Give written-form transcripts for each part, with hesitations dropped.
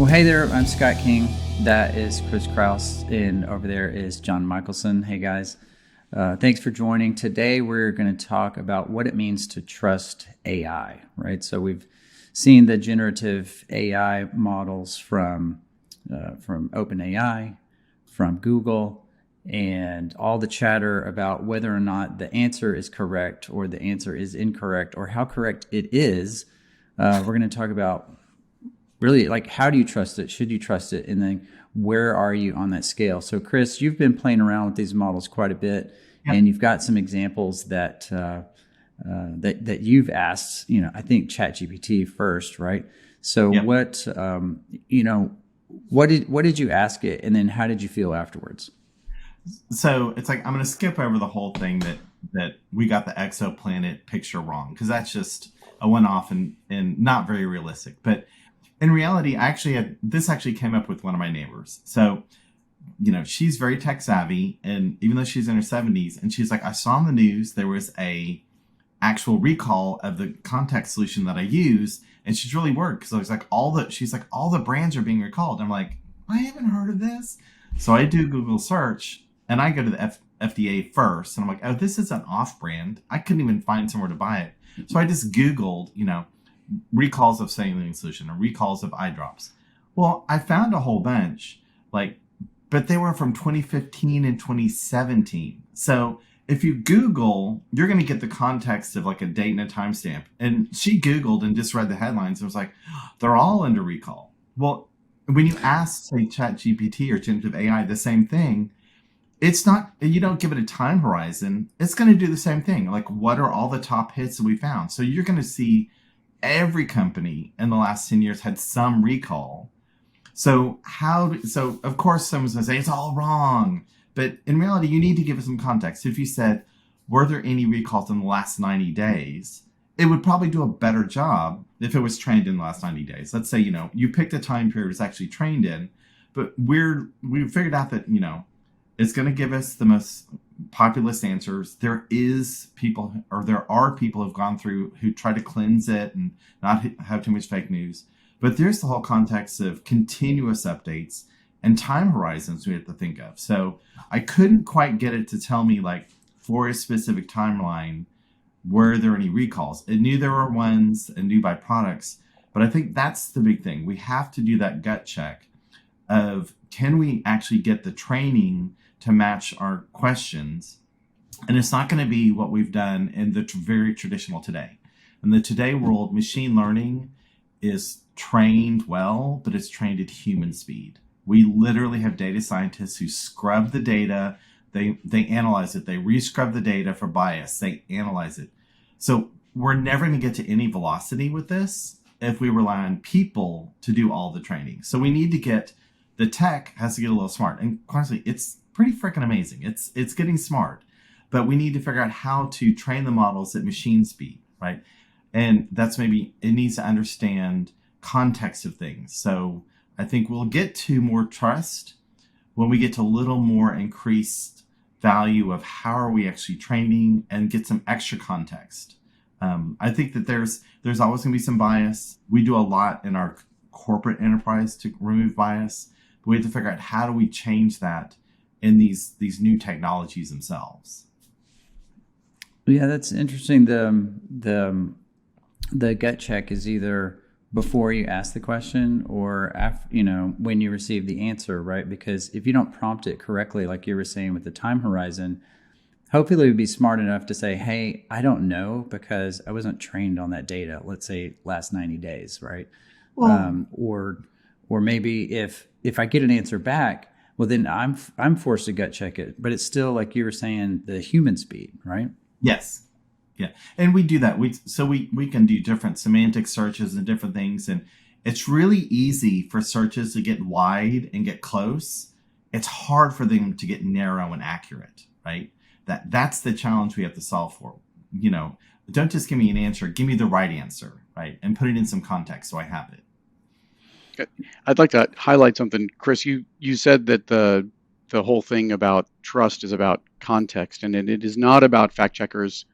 Well, hey there, I'm Scott King. That is Chris Kraus, and over there is John Michelson. Hey guys, thanks for joining. Today we're going to talk about what it means to trust AI, right? So we've seen the generative AI models from OpenAI, from Google, and all the chatter about whether or not the answer is correct or the answer is incorrect or how correct it is. We're going to talk about really, like, how do you trust it? Should you trust it? And then where are you on that scale? So Chris, you've been playing around with these models quite a bit, Yep. and you've got some examples that you've asked, I think ChatGPT first, right? So Yep. what did you ask it, and then how did you feel afterwards? So it's like I'm going to skip over the whole thing that we got the exoplanet picture wrong because that's just a one-off and not very realistic. But in reality, I actually had this actually came up with one of my neighbors. So she's very tech savvy, and even though she's in her 70s, and she's like, I saw on the news there was a actual recall of the contact solution that I use, and she's really worried because I was like, she's like, all the brands are being recalled. I'm like, I haven't heard of this. So I do Google search and I go to the FDA first, and I'm like, oh, this is an off brand. I couldn't even find somewhere to buy it. So I just Googled, recalls of saline solution or recalls of eye drops. Well, I found a whole bunch, but they were from 2015 and 2017. So if you Google, you're going to get the context of like a date and a timestamp. And she Googled and just read the headlines and was like, they're all under recall. Well, when you ask, say, ChatGPT or generative AI the same thing, it's not, you don't give it a time horizon. It's going to do the same thing. Like, what are all the top hits that we found? So you're going to see every company in the last 10 years had some recall. So of course someone's going to say it's all wrong, but in reality, you need to give it some context. If you said, were there any recalls in the last 90 days? It would probably do a better job if it was trained in the last 90 days. Let's say, you picked a time period it's actually trained in, but we figured out that, it's going to give us the most populist answers. There are people who've gone through who try to cleanse it and not have too much fake news. But there's the whole context of continuous updates and time horizons we have to think of. So I couldn't quite get it to tell me, like, for a specific timeline, were there any recalls? It knew there were ones and knew by products. But I think that's the big thing. We have to do that gut check of, can we actually get the training to match our questions? And it's not going to be what we've done in the very traditional today. In the today world, machine learning is trained well, but it's trained at human speed. We literally have data scientists who scrub the data, they analyze it, they rescrub the data for bias, they analyze it. So we're never going to get to any velocity with this if we rely on people to do all the training. So we need to get, the tech has to get a little smart. And honestly, it's pretty freaking amazing. It's getting smart, but we need to figure out how to train the models at machine speed, right? And that's maybe, it needs to understand context of things. So I think we'll get to more trust when we get to a little more increased value of how are we actually training and get some extra context. I think that there's always going to be some bias. We do a lot in our corporate enterprise to remove bias, but we have to figure out how do we change that in these new technologies themselves. Yeah, that's interesting. The gut check is either before you ask the question or after, when you receive the answer, right? Because if you don't prompt it correctly, like you were saying with the time horizon, hopefully it would be smart enough to say, hey, I don't know because I wasn't trained on that data. Let's say last 90 days, right? Well, Or maybe if I get an answer back, well, then I'm forced to gut check it. But it's still, like you were saying, the human speed, right? yes. Yeah. And we do that. We can do different semantic searches and different things. And it's really easy for searches to get wide and get close. It's hard for them to get narrow and accurate, right? That's the challenge we have to solve for. Don't just give me an answer, give me the right answer, right? And put it in some context so I have it. I'd like to highlight something, Chris. You said that the whole thing about trust is about context, and it is not about fact checkers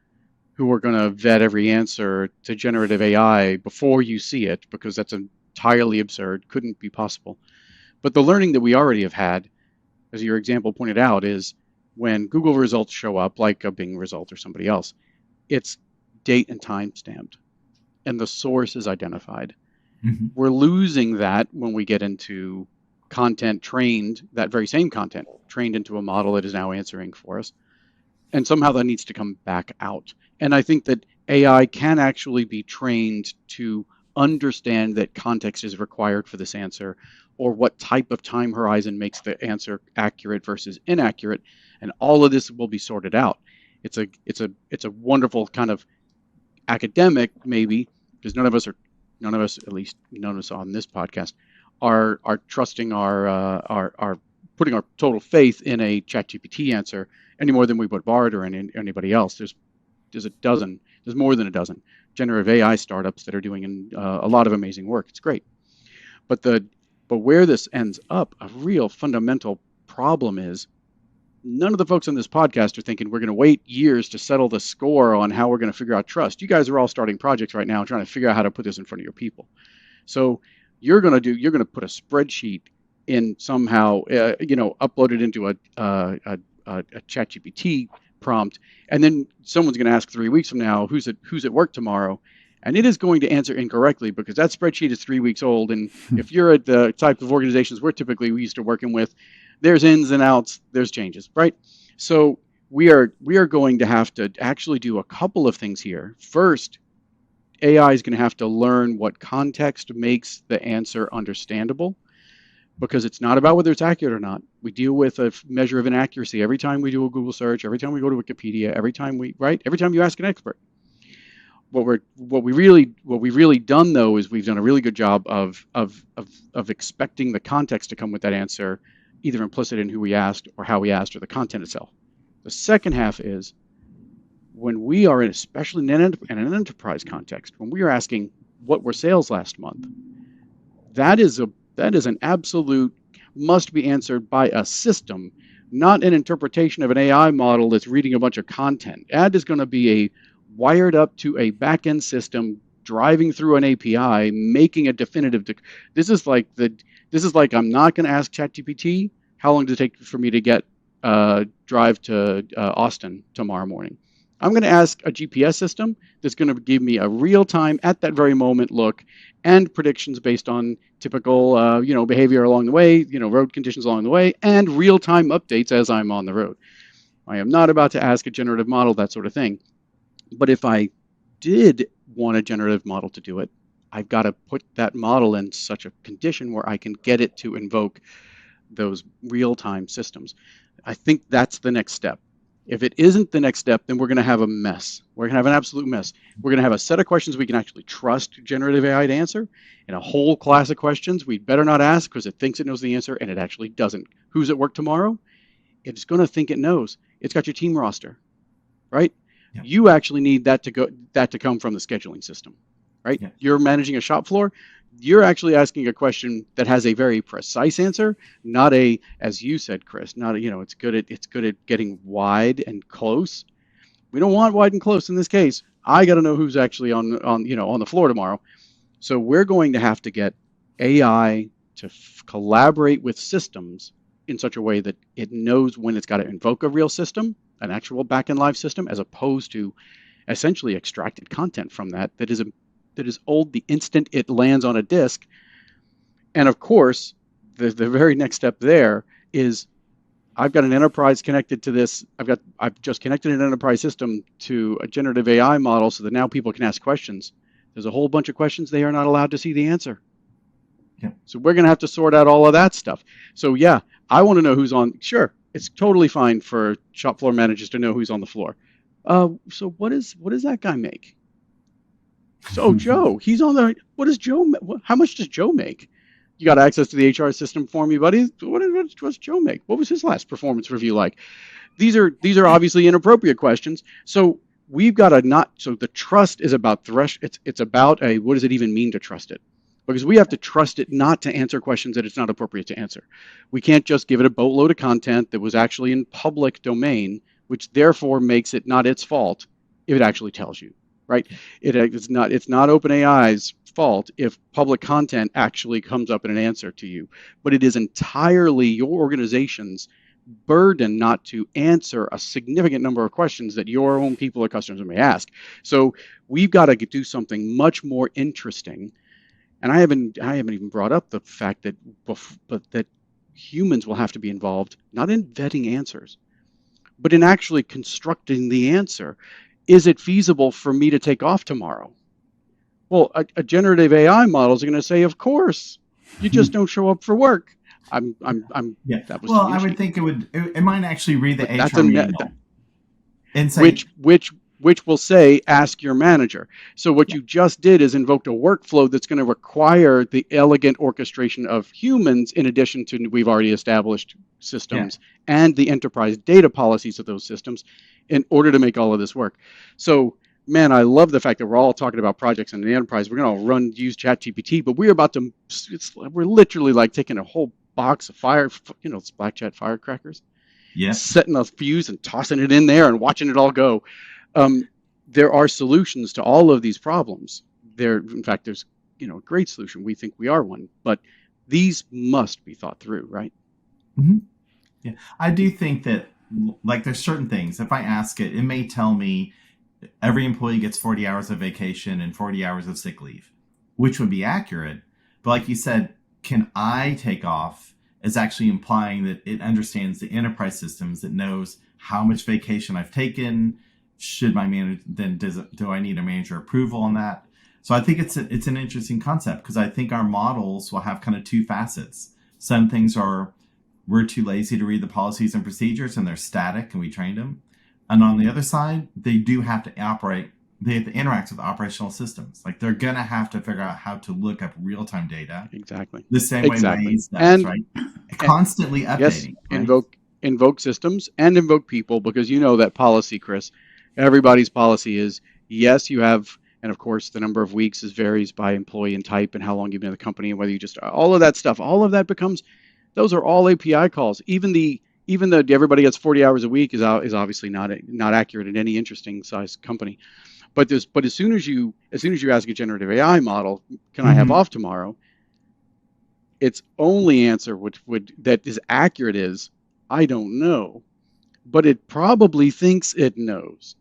who are going to vet every answer to generative AI before you see it, because that's a entirely absurd, couldn't be possible. But the learning that we already have had, as your example pointed out, is when Google results show up, like a Bing result or somebody else, it's date and time stamped, and the source is identified. Mhm. We're losing that when we get into content trained, that very same content trained into a model that is now answering for us. And somehow that needs to come back out. And I think that AI can actually be trained to understand that context is required for this answer, or what type of time horizon makes the answer accurate versus inaccurate, and all of this will be sorted out. It's a wonderful kind of academic, maybe, because none of us, at least none of us on this podcast, are trusting our putting our total faith in a ChatGPT answer any more than we would Bard or anybody else. There's more than a dozen generative AI startups that are doing a lot of amazing work. It's great, but where this ends up, a real fundamental problem is none of the folks on this podcast are thinking we're going to wait years to settle the score on how we're going to figure out trust. You guys are all starting projects right now and trying to figure out how to put this in front of your people. So you're going to put a spreadsheet in somehow, upload it into a ChatGPT prompt, and then someone's going to ask 3 weeks from now, who's at work tomorrow, and it is going to answer incorrectly because that spreadsheet is 3 weeks old. And if you're at the type of organizations we're typically used to working with, there's ins and outs, there's changes, right? So we are going to have to actually do a couple of things here. First, AI is going to have to learn what context makes the answer understandable, because it's not about whether it's accurate or not. We deal with a measure of inaccuracy every time we do a Google search, every time we go to Wikipedia, every time you ask an expert. What we've really done though is we've done a really good job of expecting the context to come with that answer, either implicit in who we asked or how we asked or the content itself. The second half is when we are especially in an enterprise context, when we are asking what were sales last month, that is an absolute must be answered by a system, not an interpretation of an AI model that's reading a bunch of content. That is going to be a wired up to a back-end system driving through an API, making a definitive. This is like I'm not going to ask ChatGPT how long does it take for me to get drive to Austin tomorrow morning. I'm going to ask a GPS system that's going to give me a real-time, at that very moment look and predictions based on typical behavior along the way, road conditions along the way, and real-time updates as I'm on the road. I am not about to ask a generative model that sort of thing. But if I did want a generative model to do it, I've got to put that model in such a condition where I can get it to invoke those real-time systems. I think that's the next step. If it isn't the next step, then we're going to have a mess. We're going to have an absolute mess. We're going to have a set of questions we can actually trust generative AI to answer, and a whole class of questions we better not ask because it thinks it knows the answer and it actually doesn't. Who's at work tomorrow? It's going to think it knows. It's got your team roster, right? Yeah. You actually need that to come from the scheduling system, right? Yeah. You're managing a shop floor. You're actually asking a question that has a very precise answer, not a, as you said, Chris, not a, it's good at getting wide and close. We don't want wide and close in this case. I got to know who's actually on the floor tomorrow. So we're going to have to get AI to collaborate with systems in such a way that it knows when it's got to invoke a real system, an actual back-end live system, as opposed to essentially extracted content from that is old the instant it lands on a disk. And of course, the very next step there is I've got an enterprise connected to this. I've just connected an enterprise system to a generative AI model so that now people can ask questions. There's a whole bunch of questions they are not allowed to see the answer. Yeah. So we're going to have to sort out all of that stuff. So yeah, I want to know who's on. Sure, it's totally fine for shop floor managers to know who's on the floor. So what does that guy make? So Joe, he's on the. What does Joe? How much does Joe make? You got access to the HR system for me, buddy. What's Joe make? What was his last performance review like? These are obviously inappropriate questions. So we've got to not. So the trust is about It's about a. What does it even mean to trust it? Because we have to trust it not to answer questions that it's not appropriate to answer. We can't just give it a boatload of content that was actually in public domain, which therefore makes it not its fault if it actually tells you. Right? It's not OpenAI's fault if public content actually comes up in an answer to you, but it is entirely your organization's burden not to answer a significant number of questions that your own people or customers may ask. So we've got to do something much more interesting. And I haven't even brought up the fact that that humans will have to be involved, not in vetting answers, but in actually constructing the answer. Is it feasible for me to take off tomorrow? Well, a generative AI model is going to say, of course, you just don't show up for work. Yeah. That was Well, tongue in I would cheek. think it might actually read the But that's HR manual and say, which will say ask your manager. So what yeah, you just did is invoked a workflow that's going to require the elegant orchestration of humans in addition to we've already established systems and the enterprise data policies of those systems in order to make all of this work. So man, I love the fact that we're all talking about projects in the enterprise. We're going to use ChatGPT, but we're literally like taking a whole box of Black Chat firecrackers, yeah. setting a fuse and tossing it in there and watching it all go. There are solutions to all of these problems. In fact, there's a great solution. We think we are one, but these must be thought through, right? Mm-hmm. Yeah, I do think that like there's certain things. If I ask it, it may tell me every employee gets 40 hours of vacation and 40 hours of sick leave, which would be accurate. But like you said, can I take off is actually implying that it understands the enterprise systems, that knows how much vacation I've taken. Should my manager then do I need a manager approval on that? So I think it's an interesting concept because I think our models will have kind of two facets. Some things are we're too lazy to read the policies and procedures and they're static and we trained them. And on the other side, they do have to operate. They have to interact with operational systems. Like they're gonna have to figure out how to look up real-time data. Exactly. The same way Waze does, right? Constantly updating. Yes, right? invoke systems and invoke people, because that policy, Chris. Everybody's policy is yes, you have, and of course the number of weeks varies by employee and type and how long you've been in the company and whether you just all of that stuff. All of that becomes those are all API calls. Even the everybody gets 40 hours a week is obviously not accurate in any interesting size company. But as soon as you ask a generative AI model, can I have off tomorrow? Its only answer that is accurate is I don't know, but it probably thinks it knows.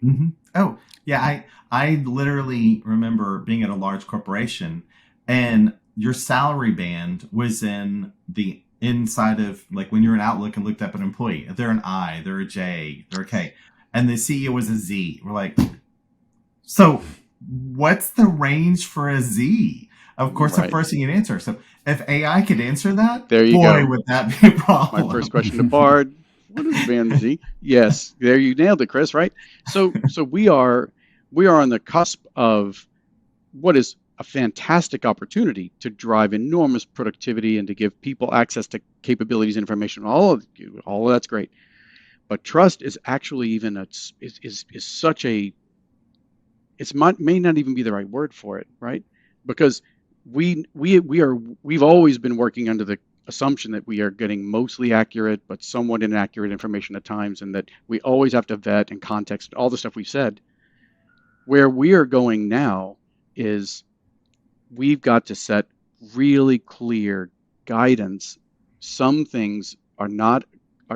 Mm-hmm. Oh, yeah. I literally remember being at a large corporation and your salary band was in the inside of like when you're in Outlook and looked up an employee. They're an I, they're a J, they're a K. And the CEO was a Z. We're like, so what's the range for a Z? Of course, the first thing you'd answer. So if AI could answer that, there you go. would that be a problem? My first question to Bard. What is band Z? Yes, there you nailed it, Chris. Right. So we are on the cusp of what is a fantastic opportunity to drive enormous productivity and to give people access to capabilities and information. All of that's great, but trust is actually even is such a may not even be the right word for it, right? Because we've always been working under the assumption that we are getting mostly accurate but somewhat inaccurate information at times, and that we always have to vet and context all the stuff we've said. Where we are going now is we've got to set really clear guidance. Some things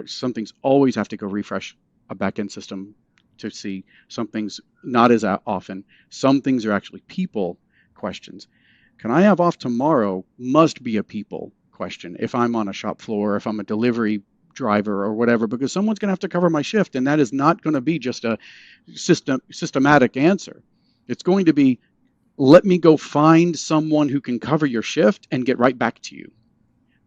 some things always have to go refresh a backend system to see. Some things not as often. Some things are actually people questions. Can I have off tomorrow must be a people question if I'm on a shop floor, if I'm a delivery driver or whatever, because someone's going to have to cover my shift, and that is not going to be just a systematic answer. It's going to be, let me go find someone who can cover your shift and get right back to you.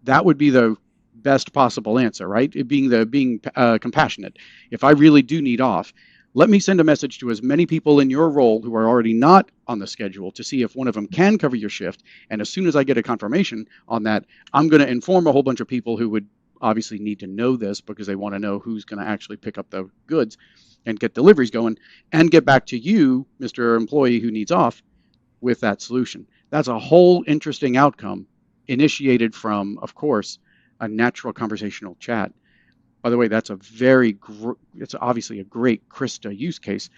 That would be the best possible answer, right? It being compassionate. If I really do need off, let me send a message to as many people in your role who are already not on the schedule to see if one of them can cover your shift. And as soon as I get a confirmation on that, I'm going to inform a whole bunch of people who would obviously need to know this because they want to know who's going to actually pick up the goods and get deliveries going and get back to you, Mr. Employee who needs off, with that solution. That's a whole interesting outcome initiated from, of course, a natural conversational chat. By the way, that's it's obviously a great Krista use case,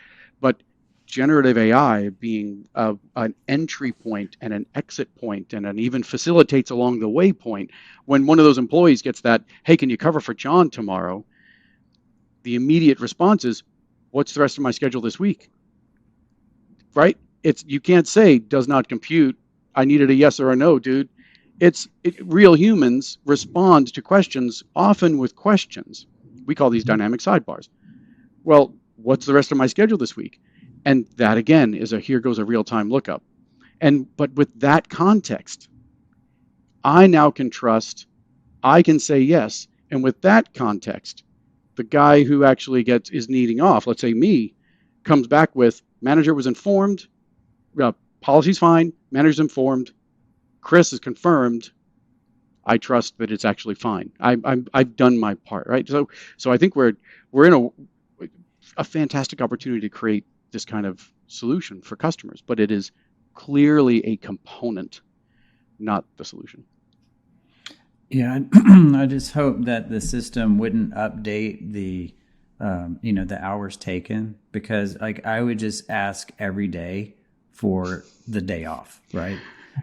but generative AI being an entry point and an exit point and an even facilitates along the way point. When one of those employees gets that, hey, can you cover for John tomorrow? The immediate response is, what's the rest of my schedule this week? Right? You can't say does not compute. I needed a yes or a no, dude. Real humans respond to questions often with questions. We call these dynamic sidebars. Well, what's the rest of my schedule this week? And that again is here goes a real-time lookup. But with that context, I now can trust, I can say yes. And with that context, the guy who actually is needing off, let's say me, comes back with manager was informed, policy's fine, manager's informed, Chris is confirmed. I trust that it's actually fine. I've done my part, right? So I think we're in a fantastic opportunity to create this kind of solution for customers, but it is clearly a component, not the solution. Yeah, I just hope that the system wouldn't update the hours taken, because like I would just ask every day for the day off, right?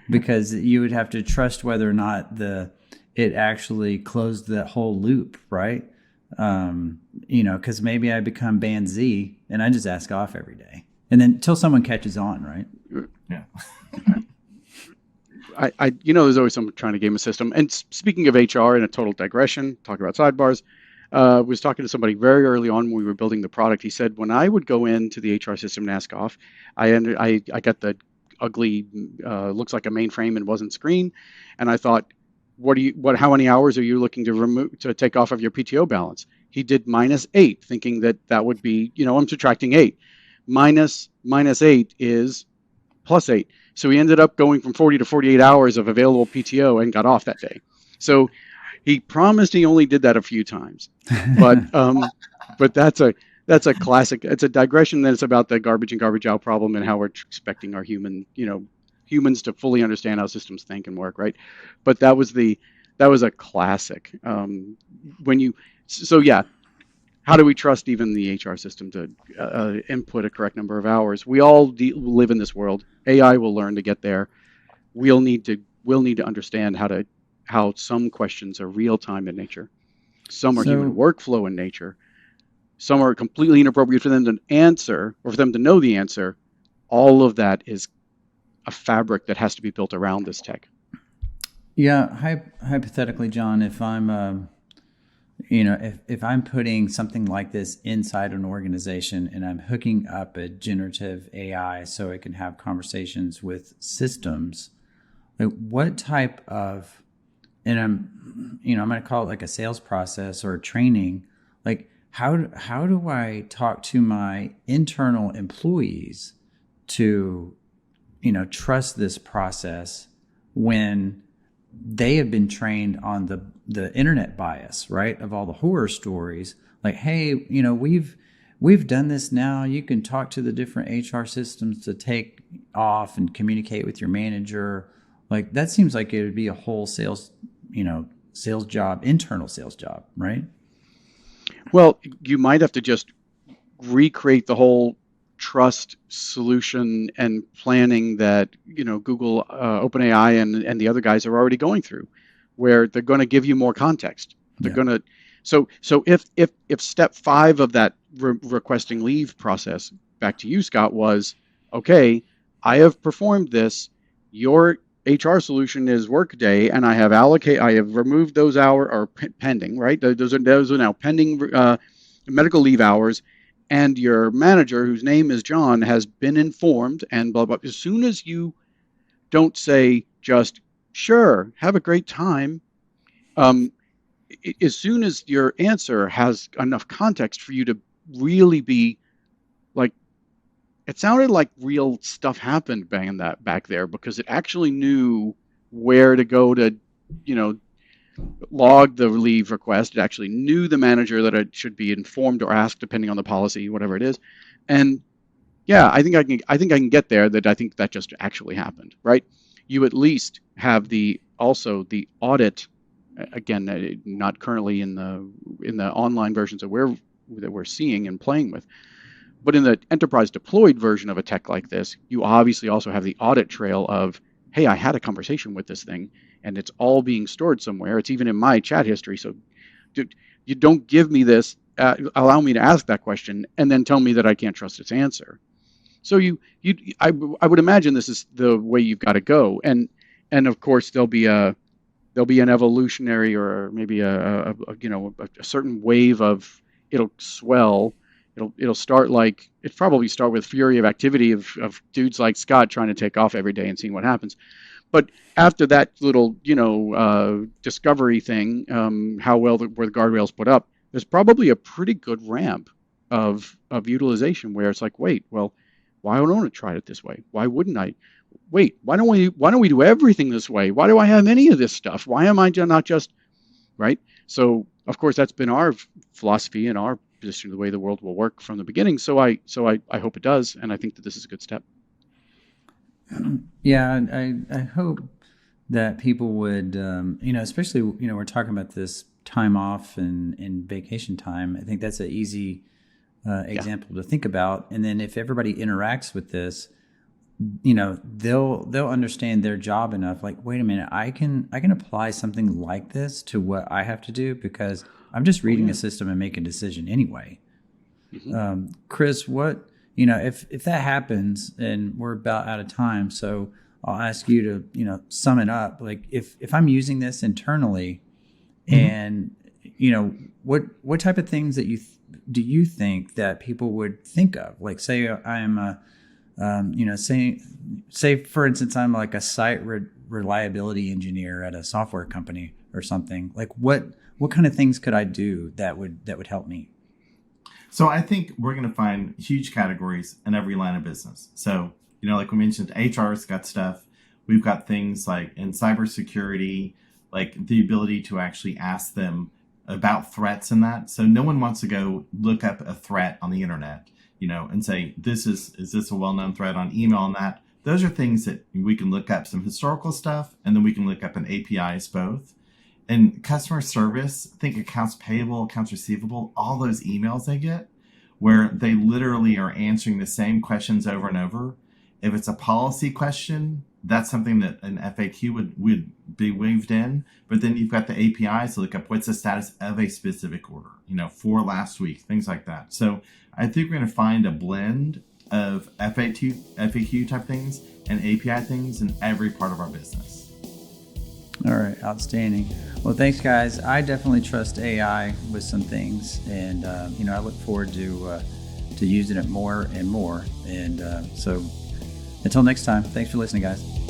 Because you would have to trust whether or not it actually closed the whole loop, right? Because maybe I become band Z and I just ask off every day, and then until someone catches on, right? Yeah. There's always someone trying to game a system. And speaking of HR, in a total digression, talking about sidebars, was talking to somebody very early on when we were building the product. He said, when I would go into the HR system and ask off, I got the ugly, looks like a mainframe and wasn't screen. And I thought, how many hours are you looking to take off of your PTO balance? He did -8, thinking that would be, I'm subtracting 8. -8 is +8. So he ended up going from 40 to 48 hours of available PTO and got off that day. So he promised he only did that a few times, but that's a classic. It's a digression that's about the garbage in, garbage out problem and how we're expecting our humans to fully understand how systems think and work, right? But that was a classic. How do we trust even the HR system to input a correct number of hours? We all live in this world. AI will learn to get there. We'll need to understand how some questions are real time in nature, some are human workflow in nature, some are completely inappropriate for them to answer or for them to know the answer. All of that is a fabric that has to be built around this tech. Yeah, hypothetically, John, if I'm if I'm putting something like this inside an organization and I'm hooking up a generative AI so it can have conversations with systems, like what type of, and I'm going to call it like a sales process or a training, like how do I talk to my internal employees to, trust this process when they have been trained on the internet bias, right? Of all the horror stories, like, hey, we've done this now. You can talk to the different HR systems to take off and communicate with your manager. Like that seems like it would be a whole sales job, internal sales job, right? Well, you might have to just recreate the whole trust solution and planning that Google, OpenAI, and the other guys are already going through, where they're going to give you more context. They're going to so if step 5 of that requesting leave process, back to you, Scott, was okay, I have performed this. Your HR solution is Workday, and I have removed those hours or pending, right? Those are now pending medical leave hours. And your manager, whose name is John, has been informed, and blah, blah. As soon as you don't say just, sure, have a great time, as soon as your answer has enough context for you to really be like, it sounded like real stuff happened back there, because it actually knew where to go to, log the leave request. It actually knew the manager that it should be informed or asked, depending on the policy, whatever it is. And yeah, I think I can get there. That I think that just actually happened, right? You at least have the audit. Again, not currently in the online versions that we're seeing and playing with, But in the enterprise deployed version of a tech like this, you obviously also have the audit trail of, hey, I had a conversation with this thing, and it's all being stored somewhere. It's even in my chat history. So you don't give me this, allow me to ask that question, and then tell me that I can't trust its answer. So I would imagine this is the way you've got to go. And of course, there'll be an evolutionary, or maybe a certain wave of, it'll swell. It'll start like, it probably start with fury of activity of dudes like Scott trying to take off every day and seeing what happens. But after that little discovery thing, how well were the guardrails put up, there's probably a pretty good ramp of utilization where it's like, wait, well, why don't I want to try it this way? Why wouldn't I? Wait, why don't we do everything this way? Why do I have any of this stuff? Why am I not just right? So of course that's been our philosophy and our position of the way the world will work from the beginning. So I hope it does, and I think that this is a good step. Yeah, I hope that people would, especially, we're talking about this time off and vacation time. I think that's an easy example to think about. And then if everybody interacts with this, they'll understand their job enough. Like, wait a minute, I can apply something like this to what I have to do, because I'm just reading a system and making a decision anyway. Mm-hmm. Chris, what, if that happens, and we're about out of time, so I'll ask you to, sum it up. Like, if I'm using this internally, and, what type of things that do you think that people would think of? Like, say I'm say for instance, I'm like a site reliability engineer at a software company or something. Like, what kind of things could I do that would help me? So I think we're going to find huge categories in every line of business. So, like we mentioned, HR's got stuff. We've got things like in cybersecurity, like the ability to actually ask them about threats and that. So no one wants to go look up a threat on the internet, and say, is this a well-known threat on email and that. Those are things that we can look up some historical stuff, and then we can look up an APIs both. And customer service, think accounts payable, accounts receivable, all those emails they get where they literally are answering the same questions over and over. If it's a policy question, that's something that an FAQ would be weaved in. But then you've got the APIs to look up what's the status of a specific order, for last week, things like that. So I think we're going to find a blend of FAQ type things and API things in every part of our business. All right, outstanding. Well, thanks, guys. I definitely trust AI with some things, and I look forward to using it more and more. And so, until next time, thanks for listening, guys.